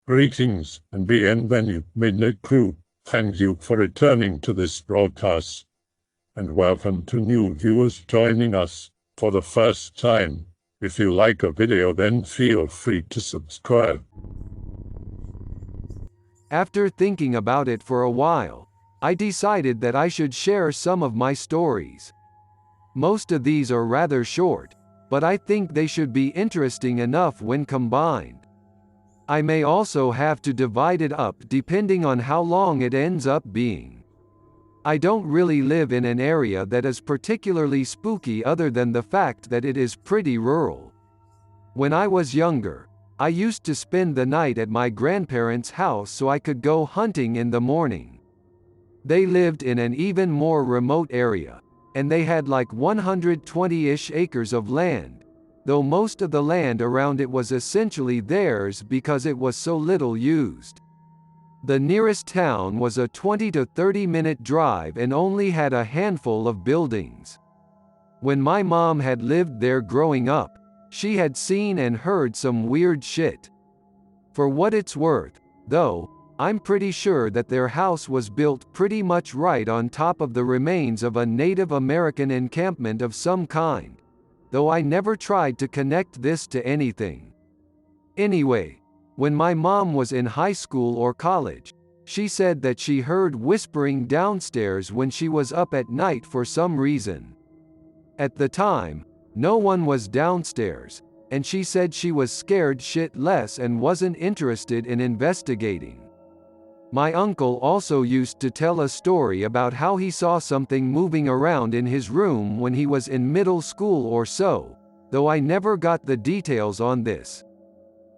Greetings and bienvenue, midnight crew. Thank you for returning to this broadcast, and welcome to new viewers joining us for the first time. If you like a video, then feel free to subscribe. After thinking about it for a while, I decided that I should share some of my stories. Most of these are rather short, but I think they should be interesting enough when combined. I may also have to divide it up depending on how long it ends up being. I don't really live in an area that is particularly spooky other than the fact that it is pretty rural. When I was younger, I used to spend the night at my grandparents' house so I could go hunting in the morning. They lived in an even more remote area, and they had like 120-ish acres of land, though most of the land around it was essentially theirs because it was so little used. The nearest town was a 20 to 30-minute drive and only had a handful of buildings. When my mom had lived there growing up, she had seen and heard some weird shit. For what it's worth, though, I'm pretty sure that their house was built pretty much right on top of the remains of a Native American encampment of some kind, though I never tried to connect this to anything. Anyway, when my mom was in high school or college, she said that she heard whispering downstairs when she was up at night for some reason. At the time, no one was downstairs, and she said she was scared shitless and wasn't interested in investigating. My uncle also used to tell a story about how he saw something moving around in his room when he was in middle school or so, though I never got the details on this.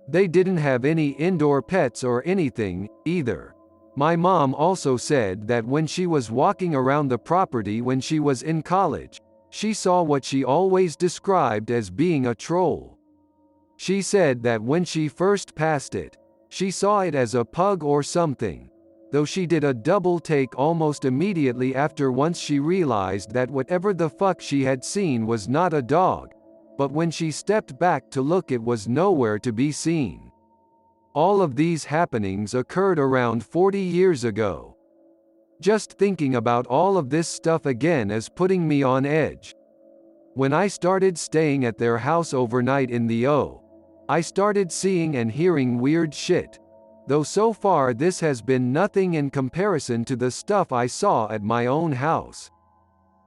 They didn't have any indoor pets or anything, either. My mom also said that when she was walking around the property when she was in college, she saw what she always described as being a troll. She said that when she first passed it, she saw it as a pug or something, though she did a double take almost immediately after once she realized that whatever the fuck she had seen was not a dog, but when she stepped back to look it was nowhere to be seen. All of these happenings occurred around 40 years ago. Just thinking about all of this stuff again is putting me on edge. When I started staying at their house overnight in the I started seeing and hearing weird shit, though so far this has been nothing in comparison to the stuff I saw at my own house.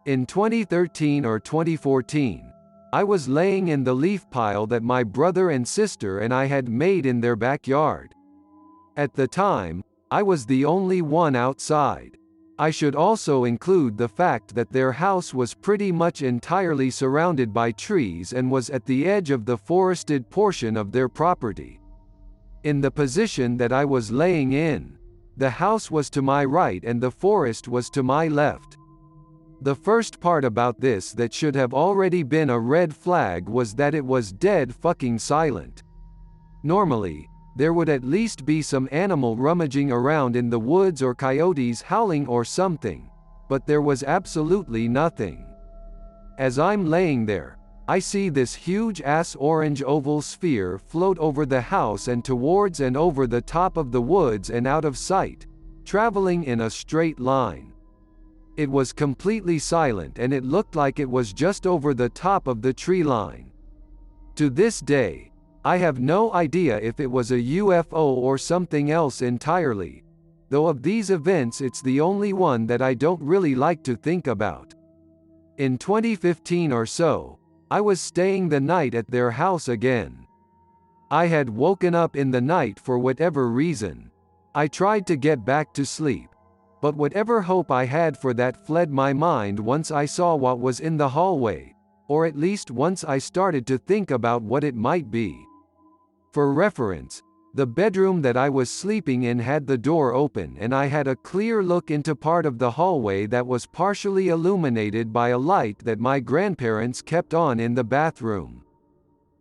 In 2013 or 2014, I was laying in the leaf pile that my brother and sister and I had made in their backyard. At the time, I was the only one outside. I should also include the fact that their house was pretty much entirely surrounded by trees and was at the edge of the forested portion of their property. In the position that I was laying in, the house was to my right and the forest was to my left. The first part about this that should have already been a red flag was that it was dead fucking silent. Normally, there would at least be some animal rummaging around in the woods or coyotes howling or something, but there was absolutely nothing. As I'm laying there, I see this huge-ass orange oval sphere float over the house and towards and over the top of the woods and out of sight, traveling in a straight line. It was completely silent and it looked like it was just over the top of the tree line. To this day, I have no idea if it was a UFO or something else entirely, though of these events it's the only one that I don't really like to think about. In 2015 or so, I was staying the night at their house again. I had woken up in the night for whatever reason. I tried to get back to sleep, but whatever hope I had for that fled my mind once I saw what was in the hallway, or at least once I started to think about what it might be. For reference, the bedroom that I was sleeping in had the door open and I had a clear look into part of the hallway that was partially illuminated by a light that my grandparents kept on in the bathroom.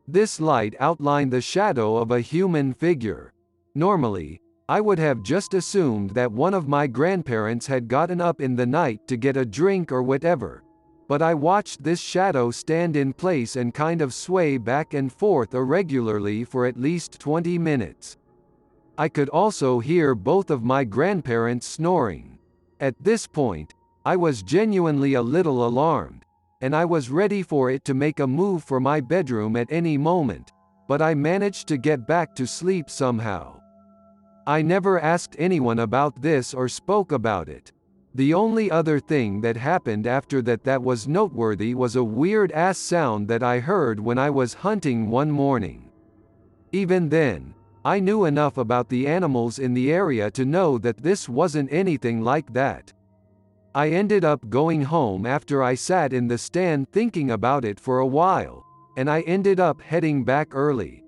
This light outlined the shadow of a human figure. Normally, I would have just assumed that one of my grandparents had gotten up in the night to get a drink or whatever, but I watched this shadow stand in place and kind of sway back and forth irregularly for at least 20 minutes. I could also hear both of my grandparents snoring. At this point, I was genuinely a little alarmed, and I was ready for it to make a move for my bedroom at any moment, but I managed to get back to sleep somehow. I never asked anyone about this or spoke about it. The only other thing that happened after that was noteworthy was a weird-ass sound that I heard when I was hunting one morning. Even then, I knew enough about the animals in the area to know that this wasn't anything like that. I ended up going home after I sat in the stand thinking about it for a while, and I ended up heading back early.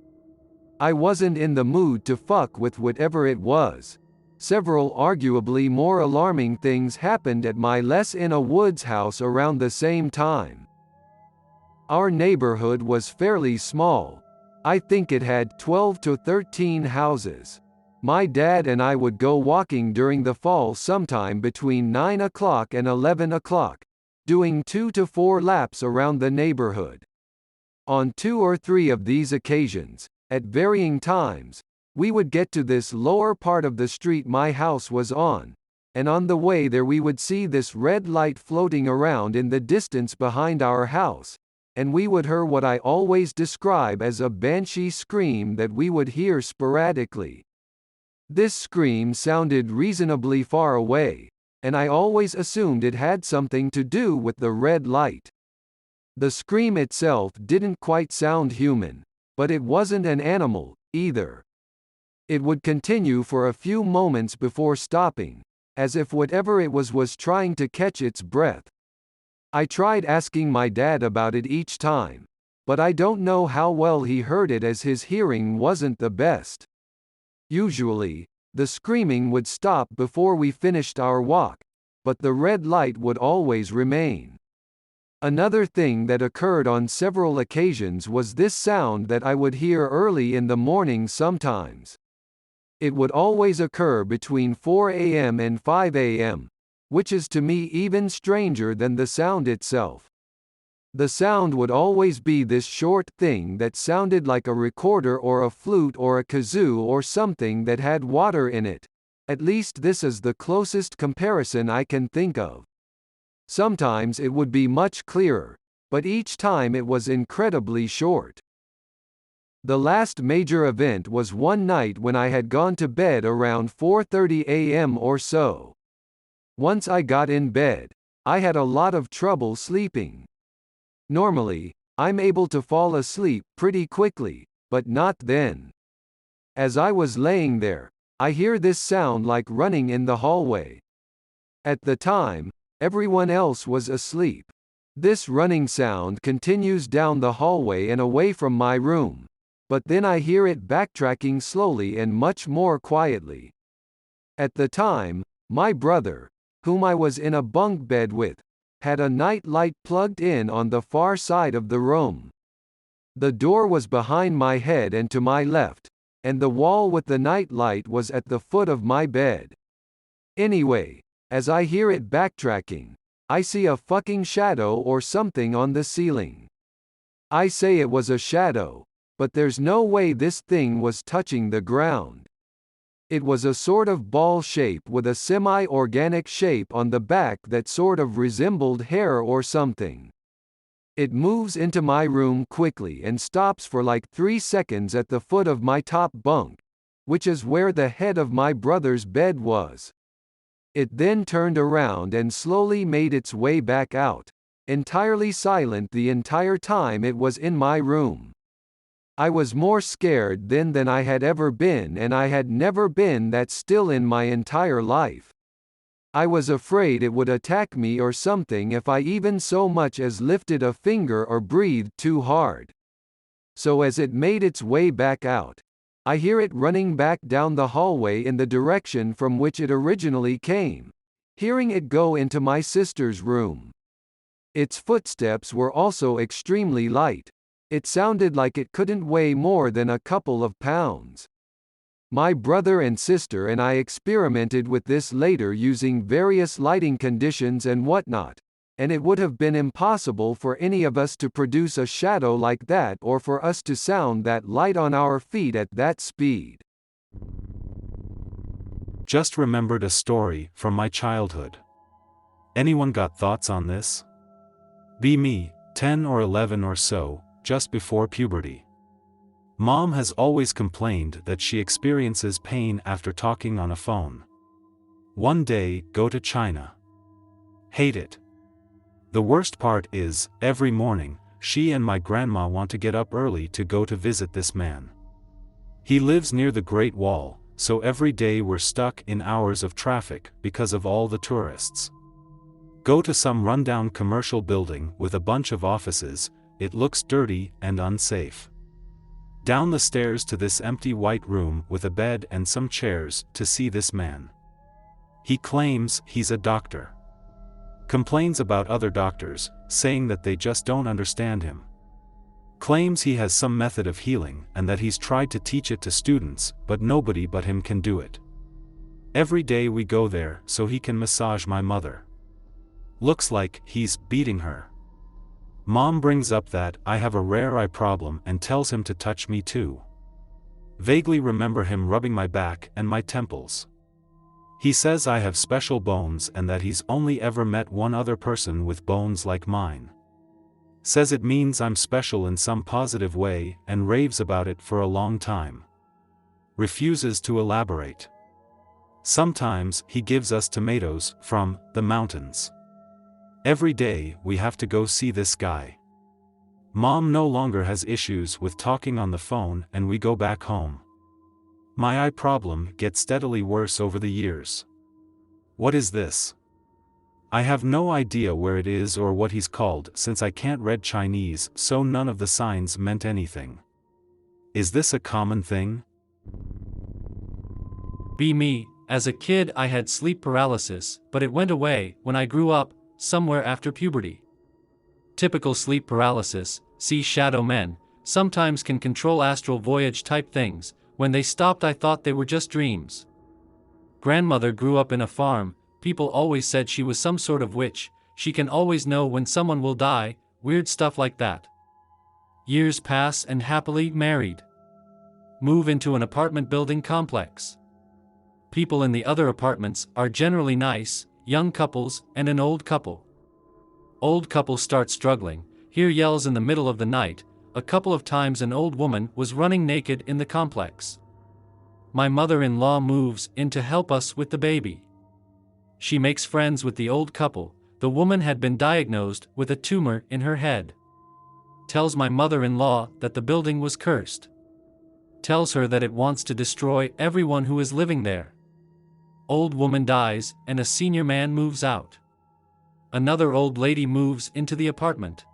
I wasn't in the mood to fuck with whatever it was. Several arguably more alarming things happened at my les-in-a-woods house around the same time. Our neighborhood was fairly small. I think it had 12 to 13 houses. My dad and I would go walking during the fall sometime between 9 o'clock and 11 o'clock, doing 2 to 4 laps around the neighborhood. On 2 or 3 of these occasions, at varying times, we would get to this lower part of the street my house was on, and on the way there we would see this red light floating around in the distance behind our house, and we would hear what I always describe as a banshee scream that we would hear sporadically. This scream sounded reasonably far away, and I always assumed it had something to do with the red light. The scream itself didn't quite sound human, but it wasn't an animal, either. It would continue for a few moments before stopping, as if whatever it was trying to catch its breath. I tried asking my dad about it each time, but I don't know how well he heard it as his hearing wasn't the best. Usually, the screaming would stop before we finished our walk, but the red light would always remain. Another thing that occurred on several occasions was this sound that I would hear early in the morning sometimes. It would always occur between 4 a.m. and 5 a.m., which is to me even stranger than the sound itself. The sound would always be this short thing that sounded like a recorder or a flute or a kazoo or something that had water in it. At least this is the closest comparison I can think of. Sometimes it would be much clearer, but each time it was incredibly short. The last major event was one night when I had gone to bed around 4:30 a.m. or so. Once I got in bed, I had a lot of trouble sleeping. Normally, I'm able to fall asleep pretty quickly, but not then. As I was laying there, I hear this sound like running in the hallway. At the time, everyone else was asleep. This running sound continues down the hallway and away from my room, but then I hear it backtracking slowly and much more quietly. At the time, my brother, whom I was in a bunk bed with, had a night light plugged in on the far side of the room. The door was behind my head and to my left, and the wall with the night light was at the foot of my bed. Anyway, as I hear it backtracking, I see a fucking shadow or something on the ceiling. I say it was a shadow, but there's no way this thing was touching the ground. It was a sort of ball shape with a semi-organic shape on the back that sort of resembled hair or something. It moves into my room quickly and stops for like 3 seconds at the foot of my top bunk, which is where the head of my brother's bed was. It then turned around and slowly made its way back out, entirely silent the entire time it was in my room. I was more scared then than I had ever been, and I had never been that still in my entire life. I was afraid it would attack me or something if I even so much as lifted a finger or breathed too hard. So as it made its way back out, I hear it running back down the hallway in the direction from which it originally came, hearing it go into my sister's room. Its footsteps were also extremely light. It sounded like it couldn't weigh more than a couple of pounds. My brother and sister and I experimented with this later using various lighting conditions and whatnot, and it would have been impossible for any of us to produce a shadow like that or for us to sound that light on our feet at that speed. just remembered a story from my childhood. Anyone got thoughts on this? Be me, 10 or 11 or so, just before puberty. Mom has always complained that she experiences pain after talking on a phone. One day, go to China. Hate it. The worst part is, every morning, she and my grandma want to get up early to go to visit this man. He lives near the Great Wall, so every day we're stuck in hours of traffic because of all the tourists. Go to some rundown commercial building with a bunch of offices, it looks dirty and unsafe. Down the stairs to this empty white room with a bed and some chairs to see this man. He claims he's a doctor. Complains about other doctors, saying that they just don't understand him. Claims he has some method of healing and that he's tried to teach it to students, but nobody but him can do it. Every day we go there so he can massage my mother. Looks like he's beating her. Mom brings up that I have a rare eye problem and tells him to touch me too. Vaguely remember him rubbing my back and my temples. He says I have special bones and that he's only ever met one other person with bones like mine. Says it means I'm special in some positive way and raves about it for a long time. Refuses to elaborate. Sometimes he gives us tomatoes from the mountains. Every day we have to go see this guy. Mom no longer has issues with talking on the phone and we go back home. My eye problem gets steadily worse over the years. What is this? I have no idea where it is or what he's called since I can't read Chinese, so none of the signs meant anything. Is this a common thing? Be me, as a kid I had sleep paralysis, but it went away when I grew up, somewhere after puberty. Typical sleep paralysis, see shadow men, sometimes can control astral voyage type things. When they stopped I thought they were just dreams. Grandmother grew up in a farm, people always said she was some sort of witch, she can always know when someone will die, weird stuff like that. Years pass and happily married. Move into an apartment building complex. People in the other apartments are generally nice, young couples and an old couple. Old couple start struggling, hear yells in the middle of the night. A couple of times an old woman was running naked in the complex. My mother-in-law moves in to help us with the baby. She makes friends with the old couple. The woman had been diagnosed with a tumor in her head. Tells my mother-in-law that the building was cursed. Tells her that it wants to destroy everyone who is living there. Old woman dies and a senior man moves out. Another old lady moves into the apartment.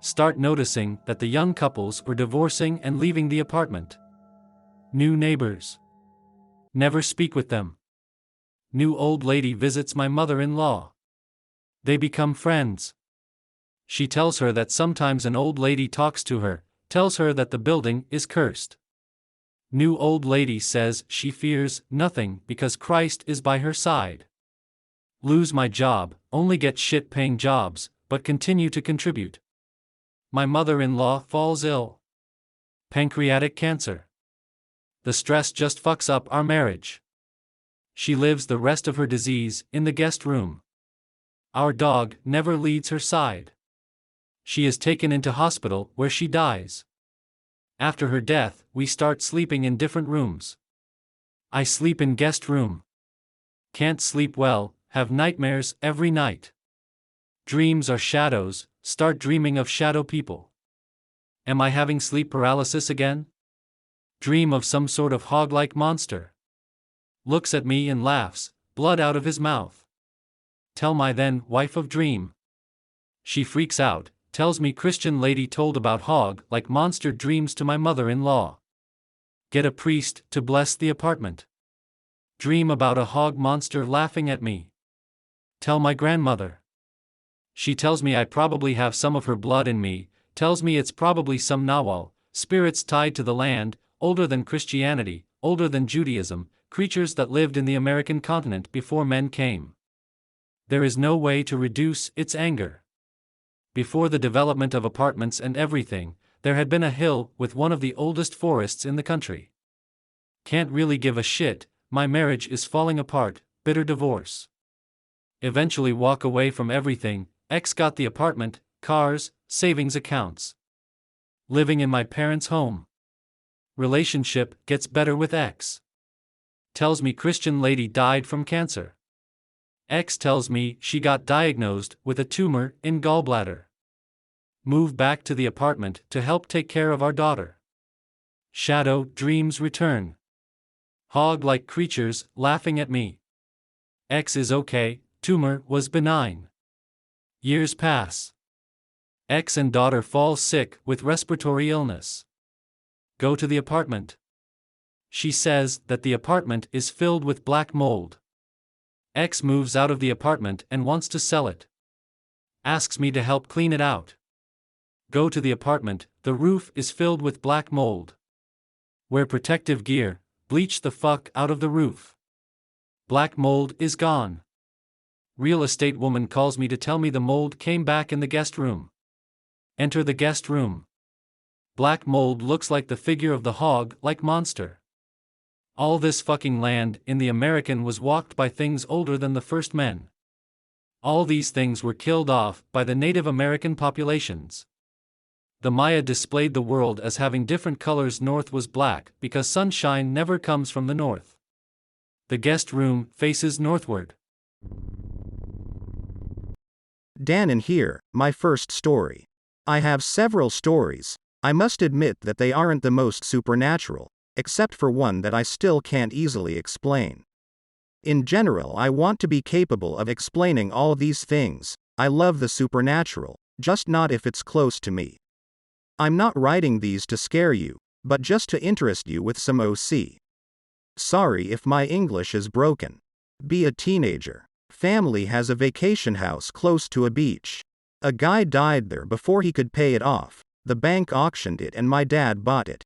Start noticing that the young couples were divorcing and leaving the apartment. New neighbors. Never speak with them. New old lady visits my mother-in-law. They become friends. She tells her that sometimes an old lady talks to her, tells her that the building is cursed. New old lady says she fears nothing because Christ is by her side. Lose my job, only get shit-paying jobs, but continue to contribute. My mother-in-law falls ill. Pancreatic cancer. The stress just fucks up our marriage. She lives the rest of her disease in the guest room. Our dog never leaves her side. She is taken into hospital where she dies. After her death, we start sleeping in different rooms. I sleep in guest room. Can't sleep well, have nightmares every night. Dreams are shadows, start dreaming of shadow people. Am I having sleep paralysis again? Dream of some sort of hog-like monster. Looks at me and laughs, blood out of his mouth. Tell my then wife of dream. She freaks out, tells me Christian lady told about hog-like monster dreams to my mother-in-law. Get a priest to bless the apartment. Dream about a hog monster laughing at me. Tell my grandmother. She tells me I probably have some of her blood in me, tells me it's probably some Nawal, spirits tied to the land, older than Christianity, older than Judaism, creatures that lived in the American continent before men came. There is no way to reduce its anger. Before the development of apartments and everything, there had been a hill with one of the oldest forests in the country. Can't really give a shit, my marriage is falling apart, bitter divorce. Eventually walk away from everything, ex got the apartment, cars, savings accounts. Living in my parents' home. Relationship gets better with ex. Tells me Christian lady died from cancer. Ex tells me she got diagnosed with a tumor in gallbladder. Move back to the apartment to help take care of our daughter. Shadow dreams return. Hog-like creatures laughing at me. Ex is okay, tumor was benign. Years pass. Ex and daughter fall sick with respiratory illness. Go to the apartment. She says that the apartment is filled with black mold. Ex moves out of the apartment and wants to sell it. Asks me to help clean it out. Go to the apartment, the roof is filled with black mold. Wear protective gear, bleach the fuck out of the roof. Black mold is gone. Real estate woman calls me to tell me the mold came back in the guest room. Enter the guest room. Black mold looks like the figure of the hog-like monster. All this fucking land in the American was walked by things older than the first men. All these things were killed off by the Native American populations. The Maya displayed the world as having different colors. North was black because sunshine never comes from the north. The guest room faces northward. Dan in here, my first story. I have several stories. I must admit that they aren't the most supernatural, except for one that I still can't easily explain. In general, I want to be capable of explaining all these things. I love the supernatural, just not if it's close to me. I'm not writing these to scare you, but just to interest you with some OC. Sorry if my English is broken. Be a teenager. Family has a vacation house close to a beach. A guy died there before he could pay it off. The bank auctioned it and my dad bought it.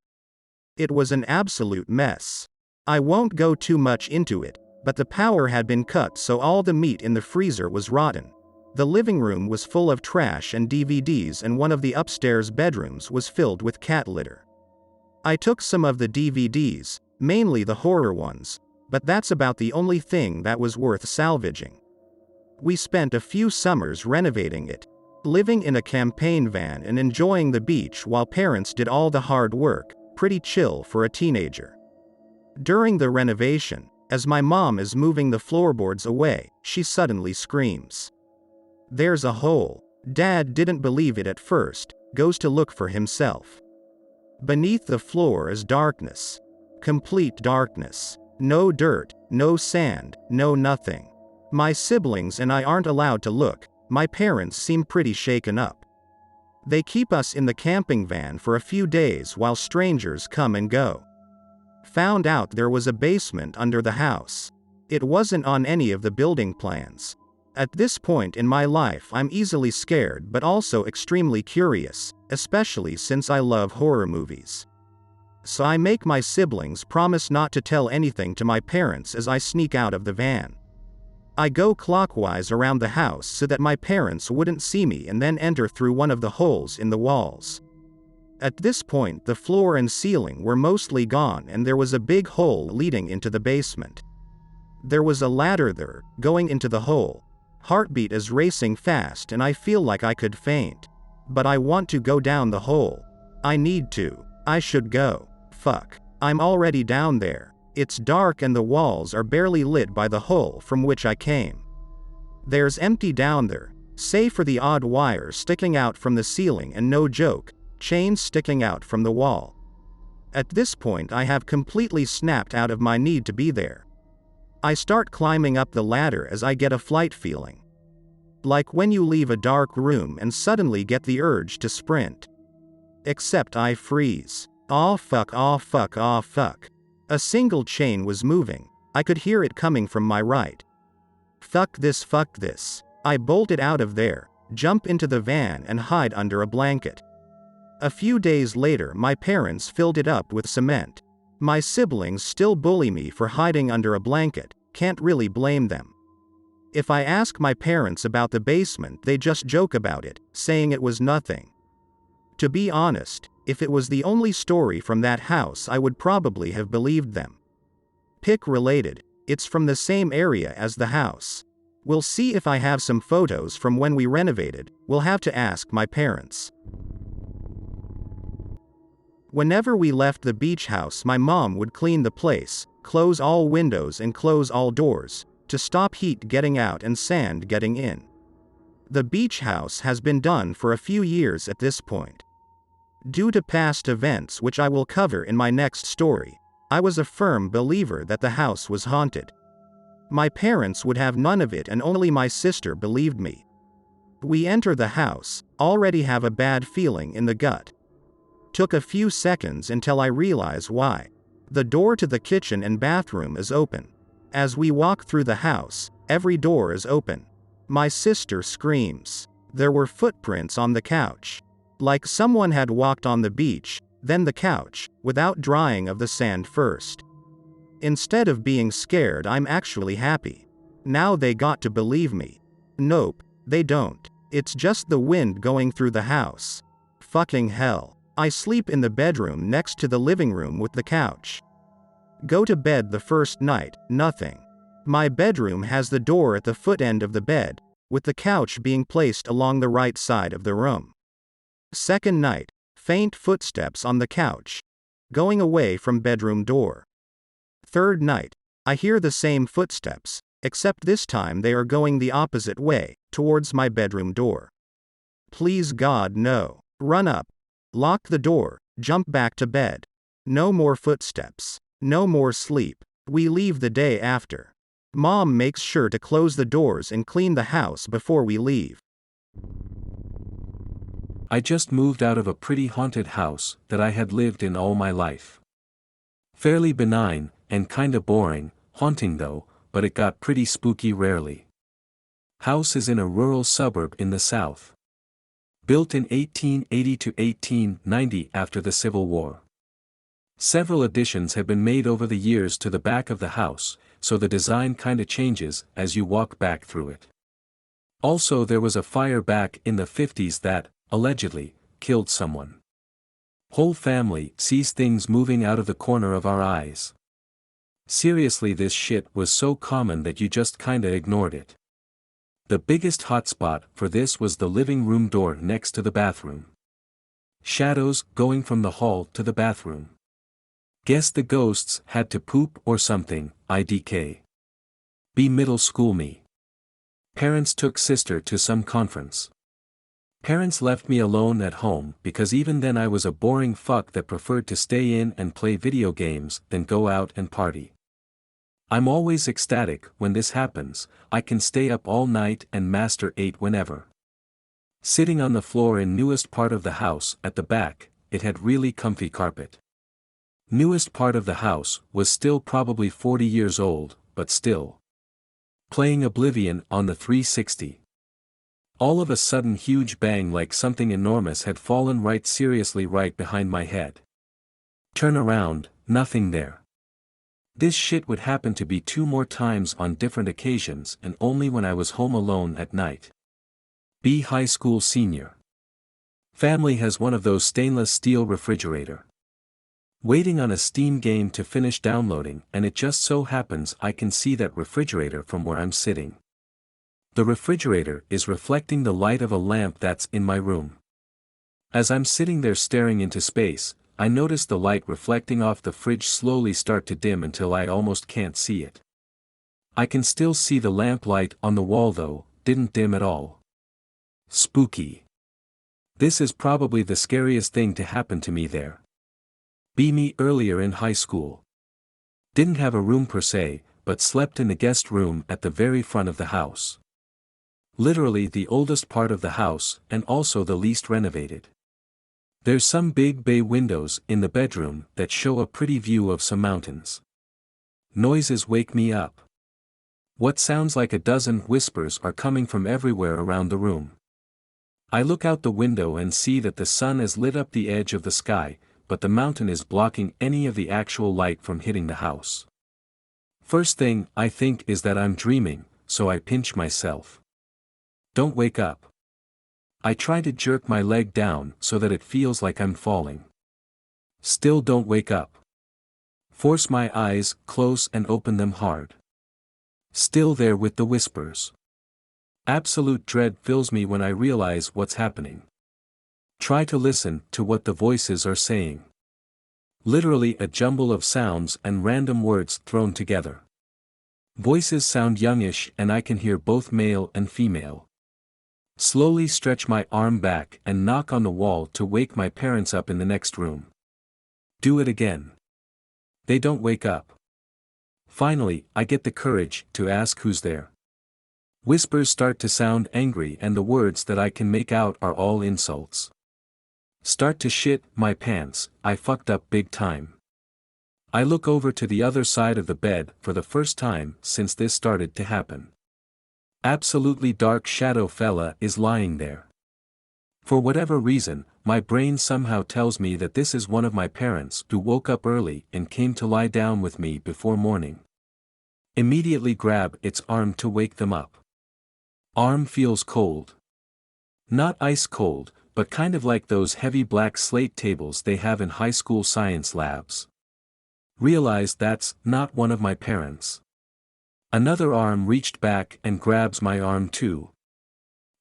It was an absolute mess. I won't go too much into it, but the power had been cut, so all the meat in the freezer was rotten. The living room was full of trash and DVDs, and one of the upstairs bedrooms was filled with cat litter. I took some of the DVDs, mainly the horror ones, but that's about the only thing that was worth salvaging. We spent a few summers renovating it, living in a campaign van and enjoying the beach while parents did all the hard work. Pretty chill for a teenager. During the renovation, as my mom is moving the floorboards away, she suddenly screams. There's a hole. Dad didn't believe it at first, goes to look for himself. Beneath the floor is darkness. Complete darkness. No dirt, no sand, no nothing. My siblings and I aren't allowed to look. My parents seem pretty shaken up. They keep us in the camping van for a few days while strangers come and go. Found out there was a basement under the house. It wasn't on any of the building plans. At this point in my life, I'm easily scared but also extremely curious, especially since I love horror movies. So I make my siblings promise not to tell anything to my parents as I sneak out of the van. I go clockwise around the house so that my parents wouldn't see me and then enter through one of the holes in the walls. At this point, the floor and ceiling were mostly gone and there was a big hole leading into the basement. There was a ladder there, going into the hole. Heartbeat is racing fast and I feel like I could faint. But I want to go down the hole. I need to. I should go. Fuck. I'm already down there. It's dark and the walls are barely lit by the hole from which I came. There's empty down there, save for the odd wires sticking out from the ceiling and, no joke, chains sticking out from the wall. At this point I have completely snapped out of my need to be there. I start climbing up the ladder as I get a flight feeling. Like when you leave a dark room and suddenly get the urge to sprint. Except I freeze. Aw fuck, aw fuck, aw fuck. A single chain was moving. I could hear it coming from my right. Fuck this, fuck this. I bolted out of there, jump into the van and hide under a blanket. A few days later, my parents filled it up with cement. My siblings still bully me for hiding under a blanket, can't really blame them. If I ask my parents about the basement, they just joke about it, saying it was nothing. To be honest, if it was the only story from that house, I would probably have believed them. Pic related, it's from the same area as the house. We'll see if I have some photos from when we renovated, we'll have to ask my parents. Whenever we left the beach house, my mom would clean the place, close all windows and close all doors, to stop heat getting out and sand getting in. The beach house has been done for a few years at this point. Due to past events which I will cover in my next story, I was a firm believer that the house was haunted. My parents would have none of it and only my sister believed me. We enter the house, already have a bad feeling in the gut. Took a few seconds until I realize why. The door to the kitchen and bathroom is open. As we walk through the house, every door is open. My sister screams. There were footprints on the couch. Like someone had walked on the beach, then the couch, without drying of the sand first. Instead of being scared, I'm actually happy. Now they got to believe me. Nope, they don't. It's just the wind going through the house. Fucking hell. I sleep in the bedroom next to the living room with the couch. Go to bed the first night, nothing. My bedroom has the door at the foot end of the bed, with the couch being placed along the right side of the room. Second night, faint footsteps on the couch, going away from bedroom door. Third night, I hear the same footsteps, except this time they are going the opposite way, towards my bedroom door. Please God no. Run up. Lock the door, jump back to bed. No more footsteps. No more sleep. We leave the day after. Mom makes sure to close the doors and clean the house before we leave. I just moved out of a pretty haunted house that I had lived in all my life. Fairly benign, and kinda boring, haunting though, but it got pretty spooky rarely. House is in a rural suburb in the south. Built in 1880 to 1890 after the Civil War. Several additions have been made over the years to the back of the house, so the design kinda changes as you walk back through it. Also, there was a fire back in the 50s that, allegedly, killed someone. Whole family sees things moving out of the corner of our eyes. Seriously, this shit was so common that you just kinda ignored it. The biggest hotspot for this was the living room door next to the bathroom. Shadows going from the hall to the bathroom. Guess the ghosts had to poop or something, IDK. Be middle school me. Parents took sister to some conference. Parents left me alone at home because even then I was a boring fuck that preferred to stay in and play video games than go out and party. I'm always ecstatic when this happens. I can stay up all night and master 8 whenever. Sitting on the floor in newest part of the house at the back, it had really comfy carpet. Newest part of the house was still probably 40 years old, but still. Playing Oblivion on the 360. All of a sudden huge bang like something enormous had fallen right seriously right behind my head. Turn around, nothing there. This shit would happen to be 2 more times on different occasions and only when I was home alone at night. B. High school senior. Family has one of those stainless steel refrigerator. Waiting on a Steam game to finish downloading, and it just so happens I can see that refrigerator from where I'm sitting. The refrigerator is reflecting the light of a lamp that's in my room. As I'm sitting there staring into space, I notice the light reflecting off the fridge slowly start to dim until I almost can't see it. I can still see the lamp light on the wall though, didn't dim at all. Spooky. This is probably the scariest thing to happen to me there. Be me earlier in high school. Didn't have a room per se, but slept in the guest room at the very front of the house. Literally the oldest part of the house and also the least renovated. There's some big bay windows in the bedroom that show a pretty view of some mountains. Noises wake me up. What sounds like a dozen whispers are coming from everywhere around the room. I look out the window and see that the sun has lit up the edge of the sky, but the mountain is blocking any of the actual light from hitting the house. First thing I think is that I'm dreaming, so I pinch myself. Don't wake up. I try to jerk my leg down so that it feels like I'm falling. Still don't wake up. Force my eyes close and open them hard. Still there with the whispers. Absolute dread fills me when I realize what's happening. Try to listen to what the voices are saying. Literally a jumble of sounds and random words thrown together. Voices sound youngish and I can hear both male and female. Slowly stretch my arm back and knock on the wall to wake my parents up in the next room. Do it again. They don't wake up. Finally, I get the courage to ask who's there. Whispers start to sound angry and the words that I can make out are all insults. Start to shit my pants, I fucked up big time. I look over to the other side of the bed for the first time since this started to happen. Absolutely dark shadow fella is lying there. For whatever reason, my brain somehow tells me that this is one of my parents who woke up early and came to lie down with me before morning. Immediately grab its arm to wake them up. Arm feels cold. Not ice cold, but kind of like those heavy black slate tables they have in high school science labs. Realize that's not one of my parents. Another arm reached back and grabs my arm too.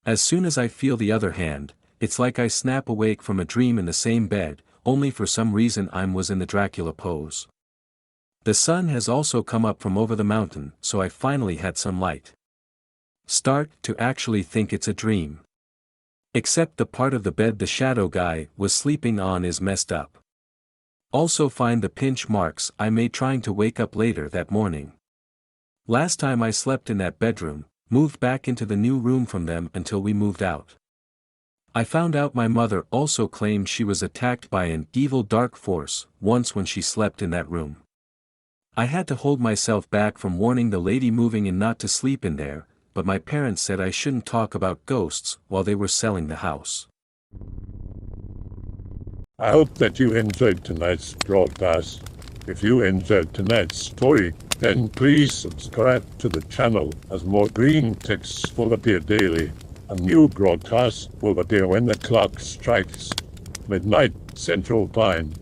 As soon as I feel the other hand, it's like I snap awake from a dream in the same bed, only for some reason I was in the Dracula pose. The sun has also come up from over the mountain, so I finally had some light. Start to actually think it's a dream. Except the part of the bed the shadow guy was sleeping on is messed up. Also find the pinch marks I made trying to wake up later that morning. Last time I slept in that bedroom, moved back into the new room from them until we moved out. I found out my mother also claimed she was attacked by an evil dark force once when she slept in that room. I had to hold myself back from warning the lady moving in not to sleep in there, but my parents said I shouldn't talk about ghosts while they were selling the house. I hope that you enjoyed tonight's broadcast. If you enjoyed tonight's story, then please subscribe to the channel as more Greentexts will appear daily. A new broadcast will appear when the clock strikes midnight Central Time.